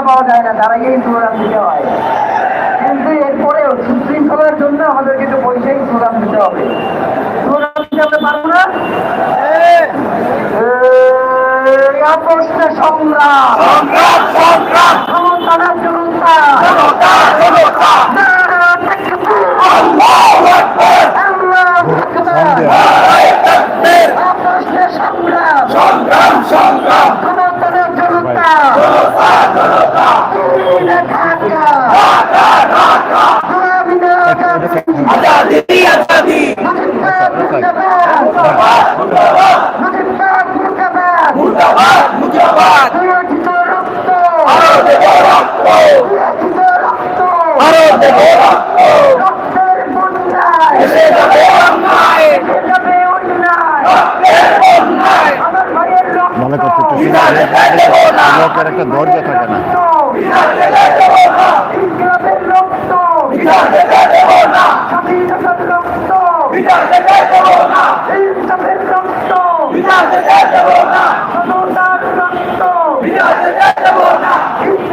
পাওয়া যায় না, তার আগেই স্লোগান দিতে হয়। কিন্তু এরপরেও সুশৃঙ্খলার জন্য আমাদের কিন্তু পয়সাই স্লোগান দিতে হবে। স্লোগান দিতে আমরা পারবো না। সংগ্রাম ক্ষমতার জনতা সংগ্রাম ক্ষমতার জনতা মনে করতে লোকের একটা ধৈর্য থাকে না। বিচার